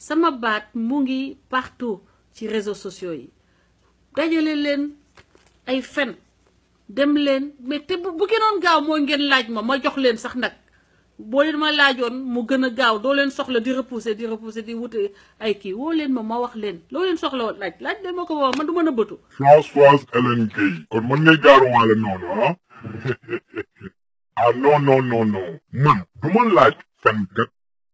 sama baat mu ngi partout ci réseaux sociaux yi dajale leen ay fen dem leen mais te bu gënoon gaaw mooy ngeen laaj ma jox leen sax nag boo leen ma laajoon mu gën a gaaw doo leen soxla di repousser di wute ay kii woo leen ma wax leen loo leen soxla woon laaj leen ma ko wax man du mën a bëtu. Françoise Hélène Gueye kon mën ngay gaaruwaale noonu ah ah non man du ma laaj fenkat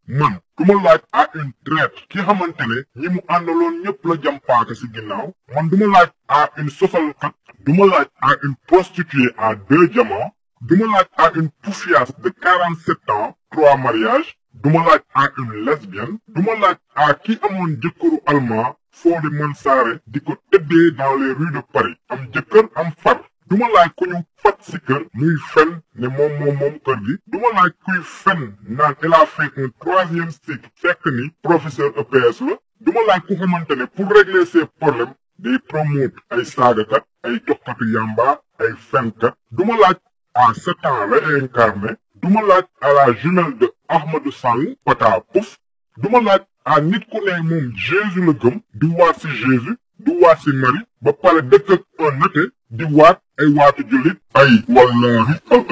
man du ma laaj à une traite ki xamante ne ñi mu àndaloon ñëpp la jam paaka si ginnaaw man du ma laaj à une sosalkat du ma laaj à une prostituée à 2 diamants du ma laaj à une poufiasse de 47 ans 3 mariages du ma laaj à une lesbienne du ma laaj à ki amoon jëkkëru allemand Fodé Mansaré di ko tëddee dans les rues de Paris am jëkkër am far du ma laaj ku ñu fat si kër muy fen ne moom kër gi du ma laaj kuy fen naan il a fait un 3e cycle fekk ni professeur EPS la du ma laaj ku xamante ne pour régler ses problèmes day promote ay saagakat ay joxkatu yamba ay fenkat du ma laaj à 7 ans la incarné du ma laaj à la jumelle de Ahmadou Sall pata pouf du ma laaj à nit ku ne moom Jésus la gëm di waat si Jésus di waat si Marie ba pare dëkk ak un athée di waat ay waatu jullit ay wallahi al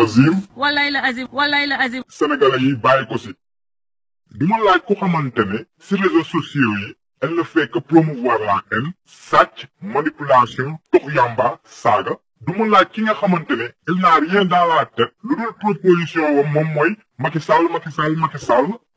azim wallahi la azim sénégalais yi bàyyi ko si du ma laaj ku xamante ne si réseaux sociaux yi elle ne fait que promouvoir la haine sàcc manipulation tox yamba saaga du ma laaj ki nga xamante ne il n'a rien dans la tête lu dul proposition wam moom mooy Macky Sall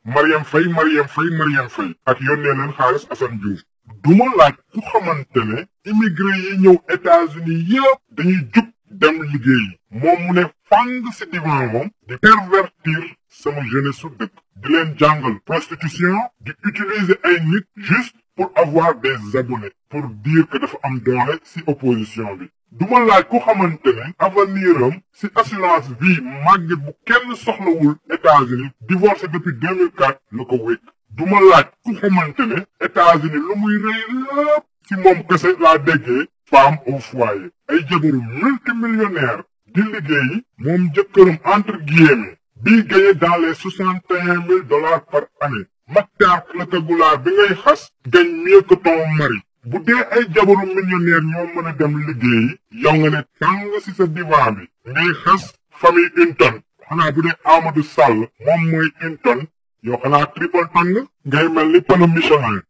Marième Faye ak yónnee leen xaalis Assane Diouf du ma laaj ku xamante ne immigré yi ñëw États-Unis yëpp dañuy jug dem liggéeyi moom mu ne fang si divan moom di pervertir sama jeunesse su dëkk di leen jàngal prostitution di utiliser ay nit juste pour avoir des abonnés pour dire que dafa am doole si opposition bi du ma laaj ku xamante ne avenir am si assurance vie màgget bu kenn soxlawul États-Unis divorcé depuis 2004 la ko wékk du ma laaj ku xamante ne États-Unis lu muy rëy lépp si moom kese laa déggee femme au foyer ay jabaru multimillionnaire di liggéeyi moom jëkkëram entre guillemets bii gagné dans les $61,000 par année Mactar Klakagula bi ngay xas gagne mieux que ton mari bu dee ay jabaru millionnaire ñoo mën a dem liggéeyi yow nga ne tàng si sa divan bi ngay xas famille Hinton xanaa bu dee Amadou Sall moom mooy Hinton yow xanaa triple tàng ngay mel ni panneau Michelin.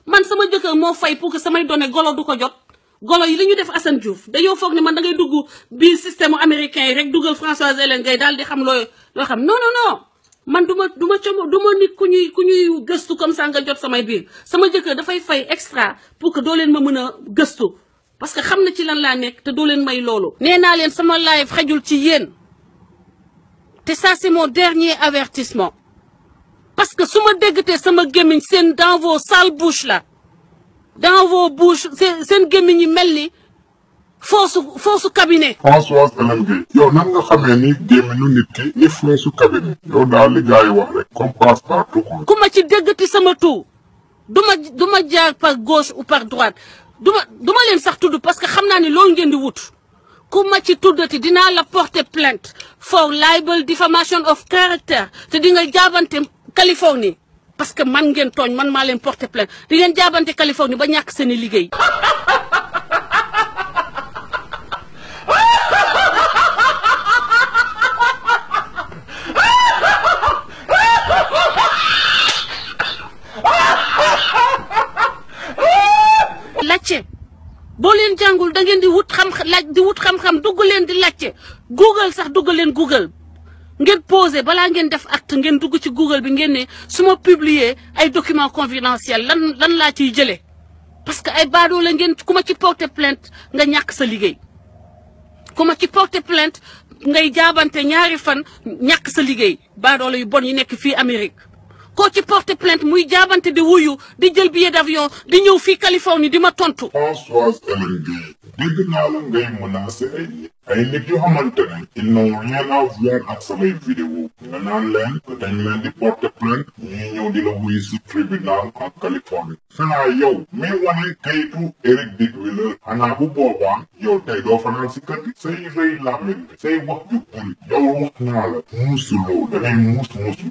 man sama jëkkër moo fay pour que samay données golo du ko jot golo yi li ñu def Assane Diouf dañoo foog ne man da ngay dugg biir système américain yi rek dugal Françoise Hélène Gueye daal di xam loo xam non man du ma nit ku ñuy gëstu comme ça nga jot samay biir sama jëkkër dafay fay extra pour que doo leen ma mën a gëstu parce que xam na ci lan laa nekk te doo leen may loolu. nee naa leen sama live xejul ci yéen te ça c'est mon dernier avertissement parce que su ma déggatee sama gémmiñ seen dans vos sales bouches là dans vos bouches seen gémmiñ yi mel ni fausse cabinet. Françoise Hélène Gueye yow nan nga xamee ni gémmiñu nit ki ni fausse cabinet yow daal li gars yi wax rek comme passe partout quoi. ku ma ci déggati sama tur du ma jaar par gauche ou par droite du ma leen sax tudd parce que xam naa ni loolu ngeen di wut ku ma ci tuddati dinaa la porter plainte for libel diffamation of character te di nga jaabante Californie parce que man ngeen tooñ man maa leen porter plainte di ngeen jaabante Californie ba ñàkk seeni liggéey. lacce boo leen jàngul da ngeen di wut xam-xam dugg leen di lacce Google sax dugg leen Google ngeen posé balaa ngeen def acte ngeen dugg ci Google bi ngeen ne su ma publier ay documents confidentiels lan laa ciy jëlee parce que ay baadoo la ngeen ku ma ci porter plainte nga ñàkk sa liggéey ku ma ci porter plainte ngay jaabante ñaari fan ñàkk sa liggéey baadoo la yu bon yi nekk fii Amérique koo ci porter plainte muy jaabante di wuyu di jël billet d'avion di ñëw fii Californie di ma tontu. Françoise Hélène Gueye dégg naa la ngay menacer ay nit yoo xamante ne ils n'ont rien à voir ak samay vidéo nga naan leen que dañ leen di porter plainte ñuy ñëw di la wuyu si tribunal en Californie. xanaa yow mi wane kayitu Eric Dick Wheeler xanaa bu boobaa yow tey doo fanaan si kër gi say rëy làmmiñ bi say wax ju bëri yow wax naa la muusuloo da ngay muus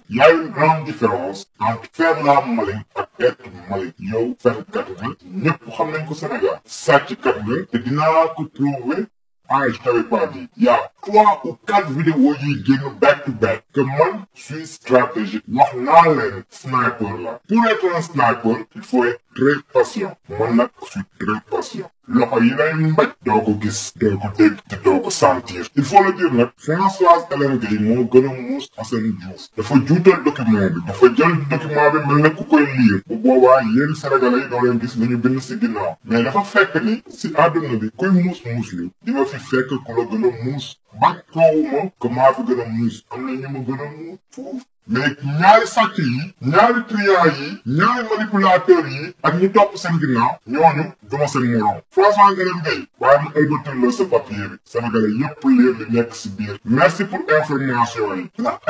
y a une grande différence entre faire la maline ak être Malick yow fenkat nga ñëpp xam nañ ko Sénégal sàcckat nga te dinaa ko prouver. Ah, je t'avais pas dit. Il y a 3 ou 4 vidéos qui viennent back to back. Que moi, je suis stratégique. Moi, je sniper là. Pour être un sniper, il faut être très patient. Moi, je suis très patient. Loxo yi lay mbaj doo ko gis doo ko dégg te doo ko sentir. Il faut le dire nag Françoise Hélène Gaye moo gën a muus Assane Diouf dafa juutal document bi dafa jël document bi mel ne ku koy lire bu boobaa yéen Sénégalais yi doo leen gis nañu bind si ginnaaw mais dafa fekk ni si àdduna bi kuy muus lu di nga fi fekk ku la gën a muus bàkkoowuma que maa fi gën a muus am na ñu ma gën a muus foofu mais ñaari sàcc yi ñaari triant yi ñaari manipulateur yi ak ñu topp seen ginnaaw ñooñu duma seen morom François Hélène Gaye waaye mu ëlbatal la sa papier bi Sénégalais yépp leen li nekk si biir merci pour information yi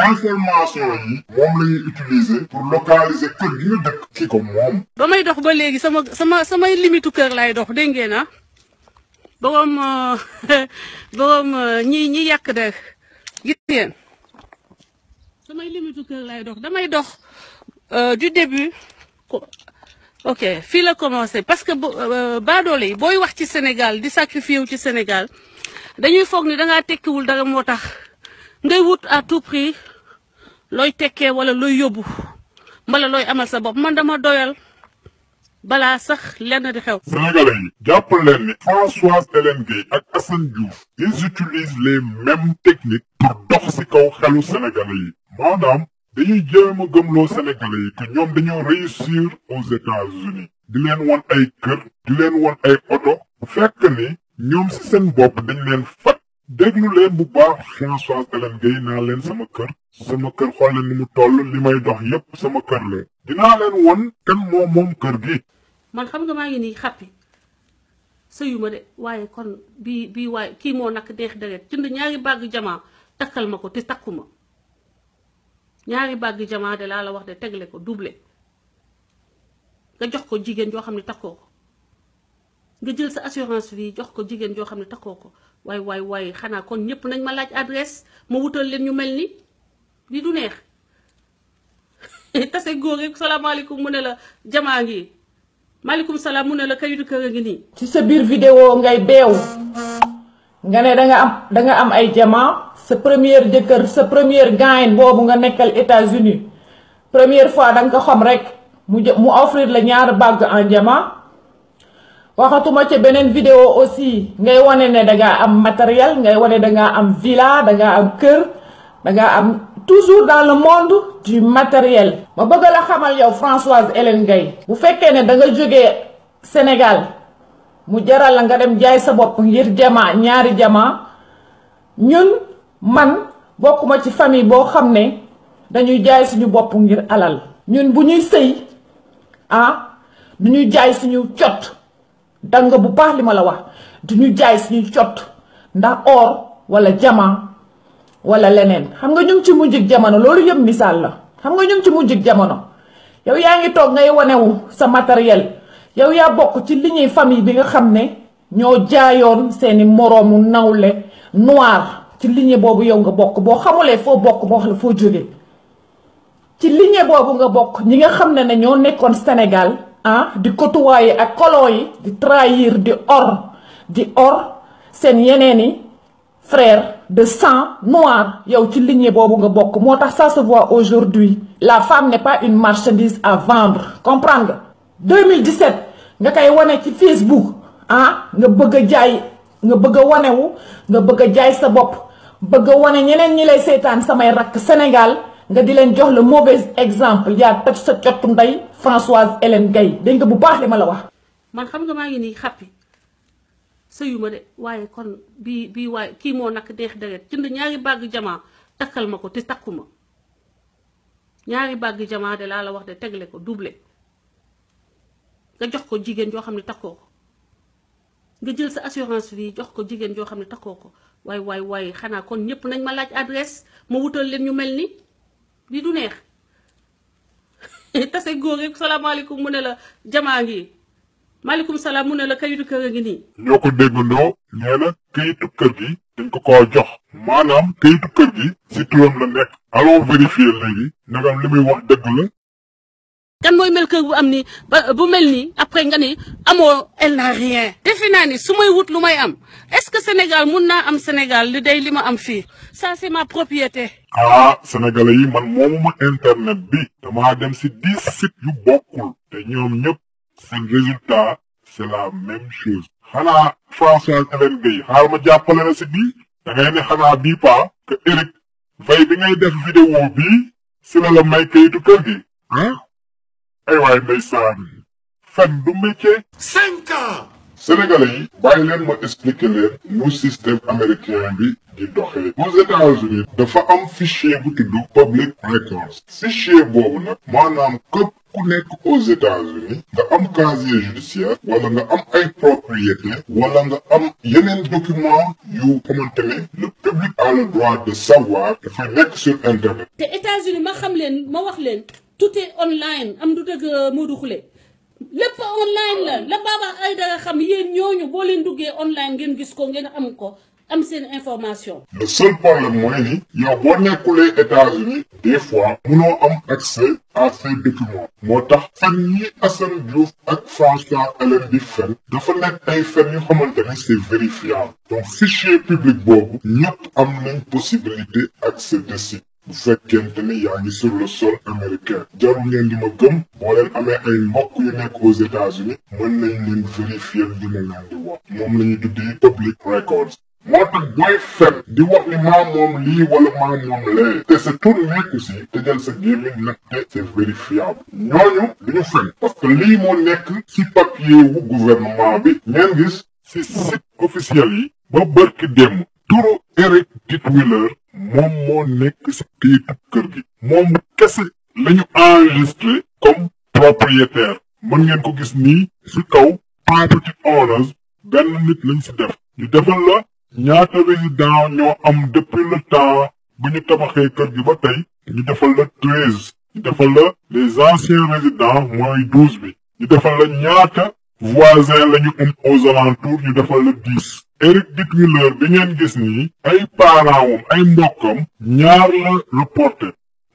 information yi moom la ñuy utiliser pour localiser kër gi nga dëkk kii ko moom ba may dox ba léegi samay limitu kër lay dox dégg ngeen ah borom ñi yàq de gis ngeen samay limitu kër lay dox damay dox du début ok fii la commencé parce que baadoole yi booy wax ci Sénégal di sacrifié wu ci Sénégal dañuy foog ni dangaa tekkiwul dara moo tax ngay wut à tout prix looy tekkee wala looy yóbbu mbala looy amal sa bopp man dama doyal balaa sax lenn di xew. Sénégalais yi jàpp leen ni Françoise Hélène Gaye ak Assane Diouf ils utilisent les mêmes techniques pour dox ci kaw xelu Sénégalais yi maanaam dañuy jéem a gëmloo Sénégalais yi que ñoom dañoo réussir aux États-Unis di leen won ay kër di leen won ay oto bu fekk ni ñoom ci seen bopp dañ leen fat déglu leen bu baax Françoise Hélène Gaye naa leen sama kër xool leen ni mu toll li may dox yépp sama kër la dinaa leen won kan moom kër gi man xam nga maa ngi nii xappi sëyuma de waaye kon bii waaye kii moo nak deex deret jënd ñaari bàgg jamaa takkal ma ko te takkuma ñaari bàgg jamaa de laa la wax de tegle ko doublé nga jox ko jigéen joo xam ne takkoo ko nga jël sa assurance vie jox ko jigéen joo xam ne takkoo ko waaye xanaa kon ñëpp nañ ma laaj adresse ma wutal leen ñu mel ni li du neex tase góor rek salaamaaleykum mu ne la jamaa ngi maaleykum salaam mu ne la kayitu kër a ngi nii. ci sa biir vidéo ngay beew nga ne danga am ay jamaa sa première jëkkër sa première gain boobu nga nekkal États-Unis première fois danga ko xam rek mu offrir la ñaari bague en diamant waxatuma ca beneen vidéo aussi ngay wane ne dangaa am matériel ngay wane dangaa am villa dangaa am kër dangaa am toujours dans le monde du matériel. ma bëgg la xamal yow Françoise Hélène Gaye bu fekkee ne danga jógee Sénégal mu jaral la nga dem jaay sa bopp ngir jamaa ñaari jamaa ñun man bokkuma ci famille boo xam ne dañuy jaay suñu bopp ngir alal ñun bu ñuy sëy du ñuy jaay suñu cot danga bu baax li ma la wax du ñu jaay suñu cot ndax or wala jamaa wala leneen xam nga ñu ngi ci mujjig jamono loolu yëpp misaal la xam nga ñu ngi ci mujjig jamono yow yaa ngi toog ngay wanewu sa matériel yow yaa bokk ci lignée famille bi nga xam ne ñoo jaayoon seeni moroomu nawle noir ci lignée boobu yow nga bokk boo xamulee foo bokk moo wax la foo jóge ci lignée boobu nga bokk ñi nga xam ne ñoo nekkoon Sénégal di côtoyer ak colon yi di trahir di or seen yeneeni frère de sang noir yow ci lignée boobu nga bokk moo tax ça se voit aujourd'hui la femme n'est pas une marchandise à vendre comprendre nga 2017 nga koy wane ci Facebook nga bëgg a jaay nga bëgg a wanewu nga bëgg a jaay sa bopp bëgg a wane ñeneen ñi lay seetaan samay rakk Sénégal nga di leen jox le mauvais exemple yaa toj sa cottu ndey Françoise Hélène Gaye dégg nga bu baax li ma la wax. man xam nga maa ngi nii xappi sëyuma de waaye kon bii waaye kii moo nak deex deret jënd ñaari bàgg jamaa takkal ma ko te takkuma ñaari bàgg jamaa de laa la wax de tegle ko doublé nga jox ko jigéen joo xam ne takkoo ko nga jël sa assurance vie jox ko jigéen joo xam ne takkoo ko waaye xanaa kon ñëpp nañ ma laaj adresse ma wutal leen ñu mel ni li du neex tase góor rek salaamaaleykum mu ne la jamaa ngi maaleykum salaam mu ne la kayitu kër a ngi nii. ñoo ko déggandoo nee na kayitu kër gi dañ ko koo jox maanaam kayitu kër gi ci turam la nekk allons vérifier léegi nagam li muy wax dëgg la. kan mooy mel kër bu am ni bu mel nii après nga ni amoo elle n'a rien. defe naa ni su may wut lu may am est-ce que Sénégal mun naa am Sénégal li day li ma am fii ça c'est ma propriété. ah sénégalais yi man moomuma internet bi damaa dem si 10 sites yu bokkul te ñoom ñëpp seen résultat c'est la même chose. xanaa Françoise Hélène Gueye xaar ma jàppale la si bii da ngay ne xanaa bii pas que Eric Faye bi ngay def vidéo bii si la may kayitu kër gi ah ay waay ndeysaan fen du métier. 5 ans. sénégalais yi bàyyi leen ma expliquer leen nu système américain bi di doxee. aux États-Unis dafa am fichier bu tudd public records. fichier boobu nag maanaam képp ku nekk aux États-Unis nga am casier judiciaire wala nga am ay propriété wala nga am yeneen document yu xamante ne le public a le droit de savoir dafay nekk sur internet. te États-Unis ma xam leen ma wax leen tout est online am du dëgg Modou Khoule lépp online la Baba Aïdara xam yéen ñooñu boo leen duggee online ngeen gis ko ngeen am ko am seen information. le seul problème mooy ni yow boo nekkulee États-Unis des fois munoo am accès à ces documents moo tax fen yi Assane Diouf ak François Hélène di fen dafa nekk ay fen yu xamante ne c'est vérifiable donc fichier public boobu ñëpp am nañ possibilité accès dessus bu fekkente ni yaa ngi sur le sol américain jarul ngeen di ma gëm boo leen amee ay mbokk yu nekk aux États-Unis mën nañ leen vérifier li ma leen di wax moom la ñuy tuddee public records. moo tax booy fen di wax ni maa moom lii wala maa moom lee te sa tur nekk si te jël sa gémmiñ nag te c'est vérifiable ñooñu duñu fen parce que lii moo nekk si papier wu gouvernement bi ngeen gis si site officiel yi ba bërki démb turu Eric Dittwiller moom moo nekk si kayitu kër gi moom kese lañu enregistré comme propriétaire mën ngeen ko gis nii si kaw property owners benn nit lañ si def ñu defal la ñaata résident ñoo am depuis le temps bu ñu tabaxee kër gi ba tey ñu defal la 13 ñu defal la les anciens résidents mooy 12 bi ñu defal la ñaata voisins la ñu am aux alentours ñu defal la 10. Eric Dittwiller bi ngeen gis nii ay parents wam ay mbokkam ñaar la reporté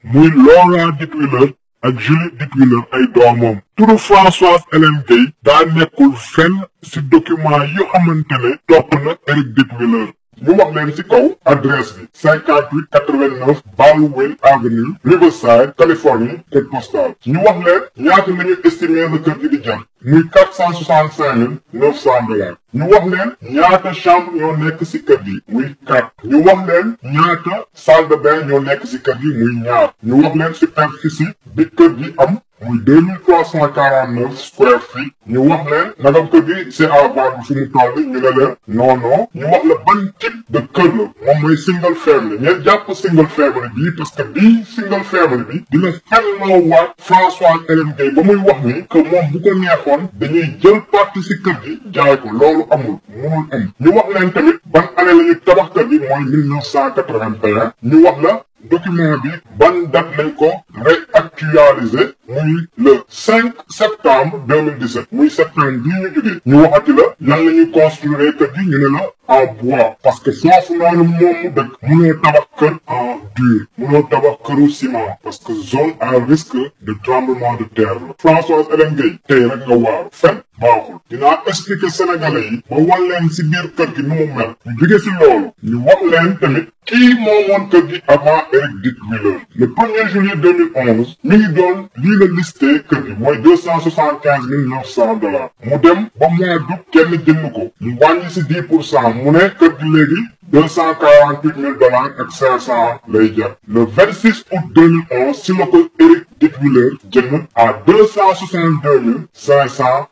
muy Laura Dittwiller ak Julie Dittwiller ay doomam. turu Françoise Hélène Gueye daa nekkul fenn ci document yu xamante ne topp na Eric Dittwiller. ñu wax leen ci kaw adresse bi 5889 Baldwin Avenue Riverside Californie code postal ñu wax leen ñaata la ñu estimer le kër gi di jar muy $465,900 ñu wax leen ñaata chambre ñoo nekk ci kër gi muy 4 ñu wax leen ñaata salle de bain ñoo nekk ci kër gi muy 2 ñu wax leen superficie bi kër gi am muy 2349 square feet ñu wax leen nagam kër gi c'est à base fu mu toll ñu ne leen non ñu wax la ban type de kër la moom mooy single family ñeen jàpp single family bii parce que bii single family bi dina fenloo waat Françoise Hélène Gueye ba muy wax ni que moom bu ko neexoon dañuy jël partie ci kër gi jaay ko loolu amul munul am ñu wax leen tamit ban année la ñu tabax kër gi mooy 1981 ñu wax la document bi ban date lañ ko réactualisé muy le 5 septembre 2017 muy septembre bii ñu jógee ñu waxati la lan la ñuy construire kër gi ñu ne la en bois parce que foofu noonu moom mu dëkk mënoo tabax kër en dur mënoo tabax këru ciment parce que zone à risque de tremblement de terre la Françoise Hélène Gueye tey rek nga waaru fen baaxul dinaa expliquer sénégalais yi ba wan leen ci biir kër gi nu mu mel ñu jóge ci loolu ñu wax leen tamit kii moomoon kër gi avant Eric Dittwiller le 1er juillet 2011 mi ngi doon lii la listé kër gi mooy $275,900 mu dem ba mois d'août kenn jënd ko mu wàññi ci 10% mu ne kër gi léegi $248,000 ak 500 lay jar le 26 août 2011 ci la ko Eric Dittwiller jënd à $262,500.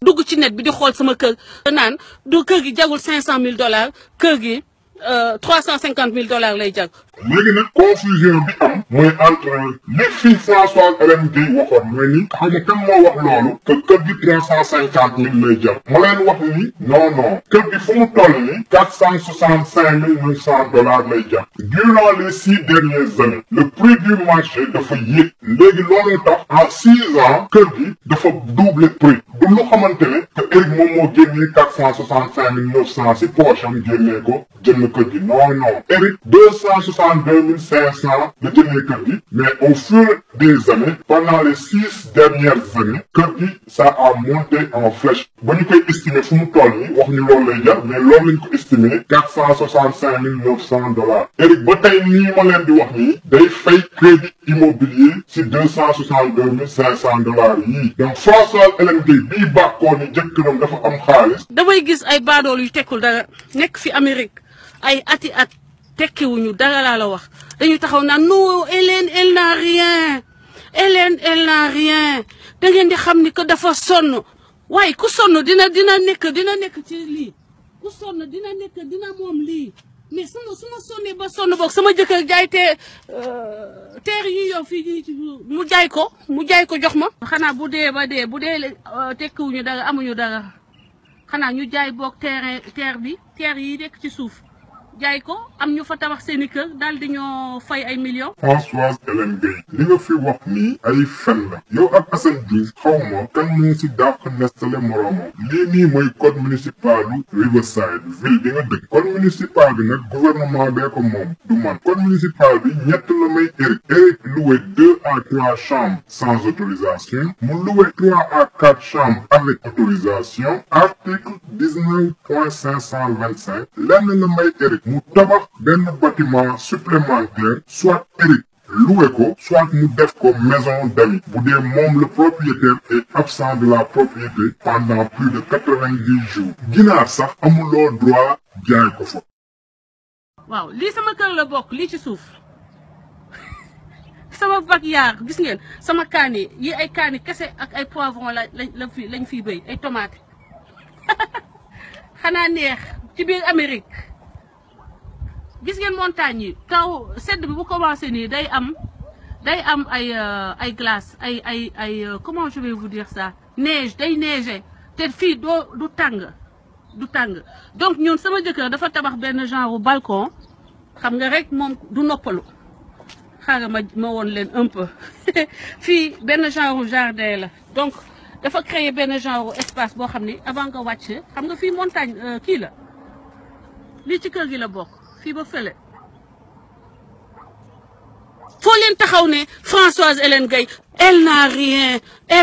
dugg ci net bi di xool sama kër naan du kër gi jagul $500,000 kër gi $350,000 lay jag. léegi nag confusion bi am mooy entre li fi Françoise Hélène Gueye waxoon mooy ni xam nga kan moo wax loolu que kër gi $350,000 lay jar ma leen wax ni non kër gi fu mu toll ni $465,900 lay jar durant les 6 dernières années le prix du marché dafa yéeg léegi loolu tax en 6 ans kër gi dafa double prix du lu xamante ne que Eric moom moo génnee $465,900 si poche am génnee ko jënd kër gi non Eric $265,900 62 500 de jëndee kër gi mais au fur des années pendant les 6 dernières années kër gi ça a monté en flèche ba ñu koy estimer fu mu toll nii wax ñu loolu lay jar mais loolu lañ ko estimer $465 Eric ba tey nii ma leen di wax nii day fay crédit immobilier ci $262 500 yii donc Françoise Hélène Gueye bii bàkkoo ni jëkkëram dafa am xaalis. damay gis ay baadool yu tekkul dara nekk fi Amérique ay ati at tekkiwuñu dara laa la wax dañu taxaw naan non Hélène elle n'a rien Hélène elle n'a rien da ngeen di xam ni que dafa sonn waaye ku sonn dina nekk ci lii ku sonn dina moom lii mais su ma sonnee ba sonn boog sama jëkkër jaay teer yi yor fii mu jaay ko jox ma. xanaa bu dee tekkiwuñu dara amuñu dara xanaa ñu jaay boog teer yi nekk ci suuf. jaay ko am ñu fa tabax seeni kër daal di ñoo fay ay millions. Françoise Hélène Gueye li nga fi wax nii ay fen la yow ak Assane Diouf xaw ma kan moo si dàq nestale moromam lii nii mooy code municipal Riverside ville bi nga dëkk code municipal bi nag gouvernement bee ko moom du man code municipal bi ñett la may Eric loué 2 à 3 chambres sans autorisation mu loué 3 à 4 chambres avec autorisation article 19.525 lenn la may Eric mu tabax benn bâtiment supplémentaire soit Eric loué ko soit mu def ko maison d'amis bu dee moom le propriétaire est absent de la propriété pendant plus de 90 jours ginaar sax amuloo droit jaay ko fa. waaw lii sama kër la bokk lii ci suuf sama backyard gis ngeen sama kaani yi ay kaani kese ak ay poivron lañ fiy béy ay tomate xanaa neex ci biir Amérique. gis ngeen montagne yi taw sedd bi bu commencé nii day am ay glace ay comment je vais vous dire ça neige day neiger te fii du tàng donc ñun sama jëkkër dafa tabax benn genre balcon xam nga rek moom du noppalu xaaral ma woon leen un peu fii benn genre jardin la donc dafa créer benn genre espace boo xam ni avant nga wàcc xam nga fii montagne kii la lii ci kër gi la bokk fii ba fële foo leen taxaw ne Françoise Hélène Gueye elle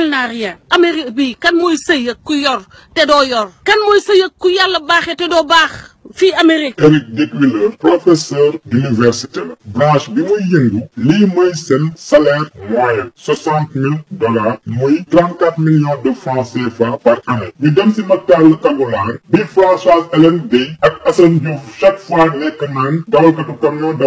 n'a rien Amérique bi kan mooy sëy ak ku yor te doo yor kan mooy sëy ak ku yàlla baaxee te doo baax fii Amérique. Eric Dick-Wheeler professeur d'université la branche bi muy yëngu lii mooy seen salaire moyen $60,000 muy 34 millions de francs CFA par année ñu dem si Mactar Kagulaar bi Françoise Hélène Gueye ak Assane Diouf chaque fois nekk naan dawalkatu camion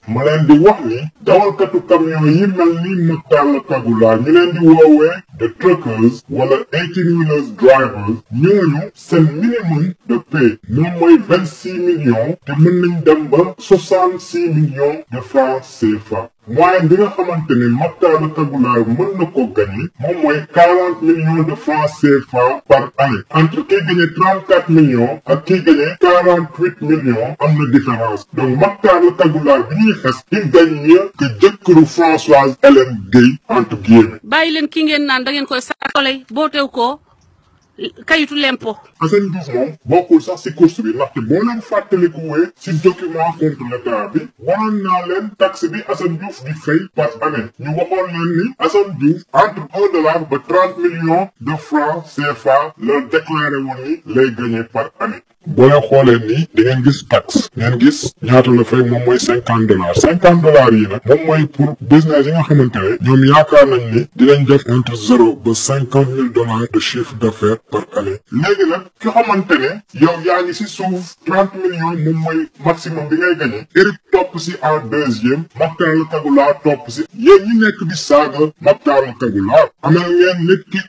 ma leen di wax ni dawalkatu camion yi mel ni Mactar Kagulaar ñu leen di woowee de truckers wala 18-wheelers drivers ñooñu seen minimum de paie moom mooy 26 millions te mën nañ dem ba 66 millions de francs CFA moyen bi nga xamante ne Mactar Kagulaar mën na ko gagné moom mooy 40 millions de francs CFA par année entre kiy gagné 34 millions ak kiy gagné 48 millions am na différence donc Mactar Kagulaar bi ñuy xes il gagne mieux que jëkkëru Françoise Hélène Gueye entre guillemets. bàyyi leen ki ngeen naan da ngeen koy sakolay bootew ko kayitu lempo. Assane Diouf moom bokkul sax ci course bi ndaxte boo leen fàttalikuwee ci document contre l'État bi waroon naa leen taxe bi Assane Diouf di fay par année ñu waxoon leen ni Assane Diouf entre $1 ba 30 millions de francs CFA la déclaré woon ni lay gagné par année. boo leen xoolee nii di ngeen gis taxe ngeen gis ñaata la fay moom mooy $50 $50 yi nag moom mooy pour business yi nga xamante ne ñoom yaakaar nañ ni dinañ def entre $0 ba $50,000 de chiffre d'affaires par année. léegi nag ki xamante ne yow yaa ngi si suuf 30 millions moom mooy maximum bi ngay gagné Eric topp si en deuxième Mactar Kagulaar topp si yéen ñi nekk di saaga Mactar Kagulaar amal ngeen nit ki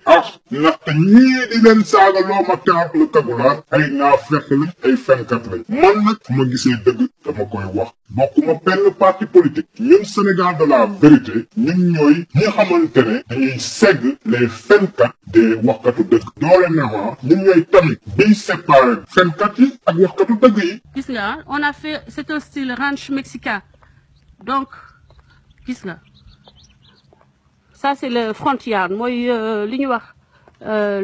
ndaxte ñii di leen saaga loo Mactar Kagulaar ay naafeq lañ ay fenkat lañ man nag fu ma gisee dëgg dama koy wax bokkuma benn parti politique ñun Sénégal de la vérité ñun ñooy ñi xamante ne dañuy segg les fenkat des waxkatu dëgg dorénavant ñun ñooy tamit biy séparer fenkat yi ak waxkatu dëgg yi. gis nga on a fait c'est un style ranch mexicain donc gis nga ça c'est le front yard mooy li ñu wax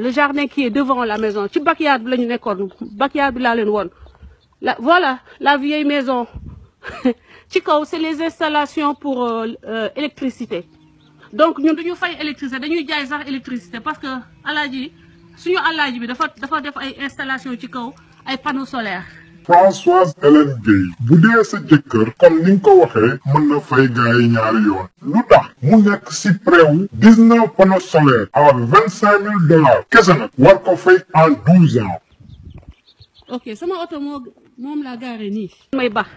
le jardin qui est devant la maison ci backyard bi la ñu nekkoon backyard bi laa leen woon voilà la vieille maison ci kaw c'est les installations pour électricité donc ñun duñu fay électricité dañuy jaay sax électricité parce que alaaji suñu alaaji bi dafa def ay installation ci kaw ay panneaux solaires. Françoise Hélène Gueye bu dee sa jëkkër comme ni nga ko waxee mën na fay gars yi ñaari yoon lu tax mu nekk si prix wu 19 panneaux solaires avec $25,000 kese nag war ko fay en 12 ans. ok sama oto moom laa gaare nii. may baax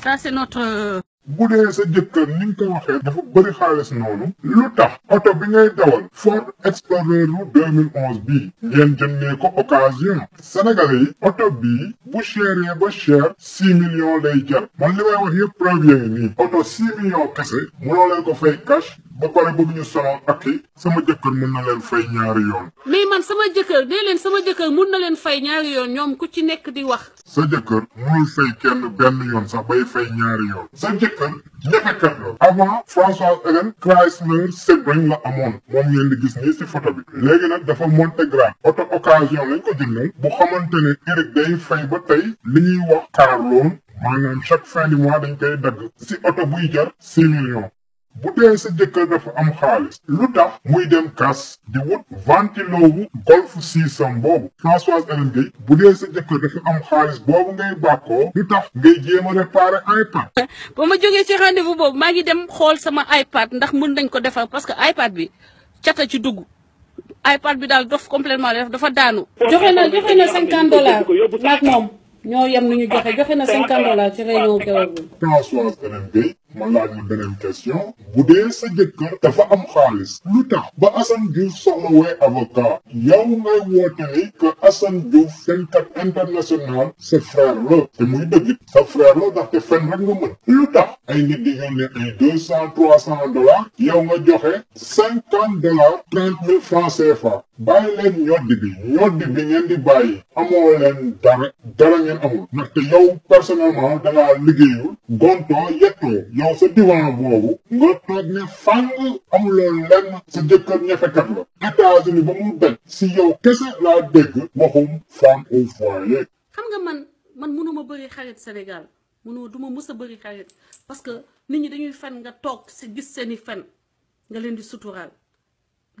ça c'est notre. bu dee sa jëkkër ni nga ko waxee dafa bëri xaalis noonu lu tax oto bi ngay dawal Ford Explorer 2011 bii ngeen jëndee ko occasion Sénégalais yi oto bii bu chéré ba cher 6 millions lay jar man li may wax yëpp preuve yi nii oto 6 millions kese mënoo leen ko fay cash ba pare bëgg ñu sonal ak i sama jëkkër mën na leen fay ñaari yoon. mais man sama jëkkër dee leen sama jëkkër mën na leen fay ñaari yoon ñoom ku ci nekk di wax. sa jëkkër mënul fay kenn benn yoon sax bay fay ñaari yoon sa jëkkër ñefekat la avant Françoise Hélène Chrysler Sebring la amoon moom ngeen di gis nii si photo bi léegi nag dafa monté grade auto occasion lañ ko jëndal bu xamante ne Eric day fay ba tey li ñuy wax car loan maanaam chaque fin du mois dañ koy dagg si oto buy jar 6 millions. bu dee sa jëkkër dafa am xaalis lu tax muy dem kas di wut ventilo wu Golf 600 boobu Françoise Hélène Gueye bu dee sa jëkkër dafa am xaalis boobu ngay bàkkoo lu tax ngay jéem a réparer iPad. ba ma jógee ci rendez-vous boobu maa ngi dem xool sama iPad ndax mën nañ ko defar parce que iPad bi cata ci dugg iPad bi daal dof complètement dafa daanu. joxe na $50 maak moom ñoo yem ni ñu joxe na $50 ci réunion keroog bi. Françoise Hélène Gueye ma laaj ma beneen question bu dee sa jëkkër dafa am xaalis lu tax ba Assane Diouf soxla wooy avocat yow ngay woote ni que Assane Diouf fenkat international sa frère la te muy dëgg sa frère la ndaxte fen rek nga mën lu tax ay nit di yónnee ay $200-300 yow nga joxe $50 30,000 francs CFA bàyyi leen ñoddi bi ngeen di bàyyi amoo leen dara ngeen amul ndaxte yow personnellement dangaa liggéeyul gontoo yettoo yow sa diwan boobu nga toog ne fàng amuloo lenn sa jëkkër ñefekat la États-Unis ba mu daj si yow kese laa dégg waxum femme au foyer. xam nga man mënuma bëri xarit Sénégal duma mës a bëri xarit parce que nit ñi dañuy fen nga toog si gis seeni fen nga leen di suturaal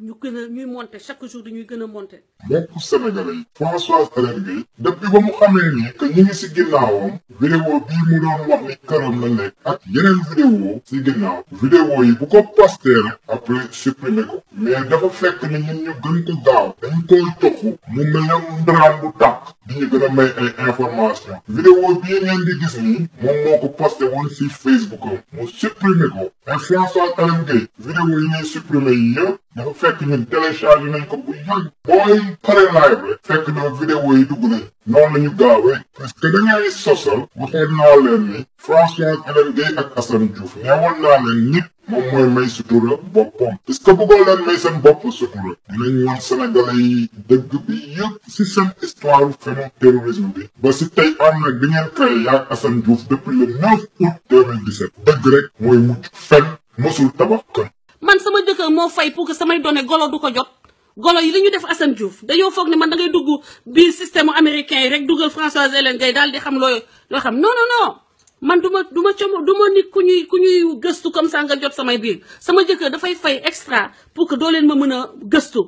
ñuy monter chaque jour dañuy gën a monter. mbokku Sénégalais yi Françoise Hélène Gueye depuis ba mu xamee ni que ñu ngi si ginnaawam vidéo bii mu doon wax ni këram la nekk ak yeneen vidéo si ginnaaw vidéo yi bu ko posté rek après supprimer ko mais dafa fekk ni ñun ñu gën ko gaaw dañ koy toxu mu mel ne ndaraan bu tàkk di ñu gën a may ay information vidéo bii ngeen di gis nii moom moo ko posté woon si Facebook mu supprimer ko et Françoise Hélène Gueye vidéo yi ñuy supprimer yi yëpp dafa fekk ñun téléchargé nañ ko bu yàgg booy pare live rek fekk na vidéo yi dugg nañ noonu la ñu gaawee parce que da ngay sosal waxoon naa leen ni Françoise Hélène Gueye ak Assane Diouf neewoon naa leen nit moom mooy may sutura boppam parce que bëggoo leen may seen bopp sutura dinañ wan Sénégalais yi dëgg bi yëpp si seen histoire fenu terrorisme bi ba si tey am nag bi ngeen créé yaak Assane Diouf depuis le 9 août 2017 dëgg rek mooy mujj fen mosul tabax kër. man sama jëkkër moo fay pour que samay données golo du ko jot golo yi li ñu def Assane Diouf dañoo foog ne man da ngay dugg biir système américain yi rek dugal Françoise Hélène Gueye daal di xam loo xam non man du ma nit ku ñuy gëstu comme ça nga jot samay biir sama jëkkër dafay fay extra pour que doo leen ma mën a gëstu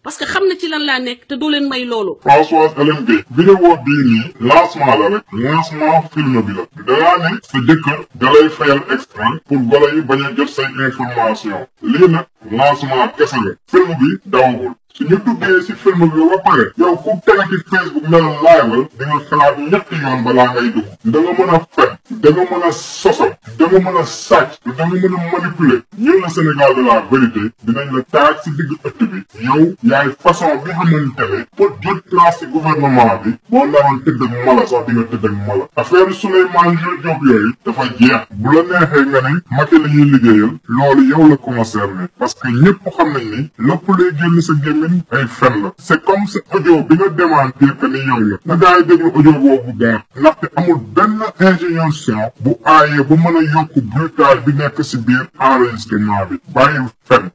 parce que xam na ci lan laa nekk te doo leen may loolu. Françoise Hélène Gueye vidéo bii nii lancement la rek lancement film bi la dangaa ne sa jëkkër dalay fayal extra pour golo yi bañ a jot say information lii nag lancement kese la film bi dawagul su ñu duggee si film bi ba pare yow ku tege ci Facebook mel live di nga xalaat ñetti yoon balaa ngay dugg da nga mën a fen da nga mën a sosal da nga mën a sàcc da nga mën a manipuler ñun la Sénégal de la vérité dinañ la taaj si digg ëtt bi yow yaay façon bi xamante ne pour jot place si gouvernement bi boo naroon tëdd ak mala sax di nga tëdd ak mala affaire Souleymane Jules Diop yooyu dafa jeex bu la neexee nga ne Macky la ñuy liggéeyal loolu yow la concerné parce que ñëpp xam nañ ni lépp luy génn sa gémmiñ ay fen la c'est comme sa audio bi nga démentir que ni yow la na gaa yi déglu audio boobu baax ndaxte amul benn ingénieur bu aayee bu mën a yokk bruitage bi nekk si biir enregistrement bi bàyyi fen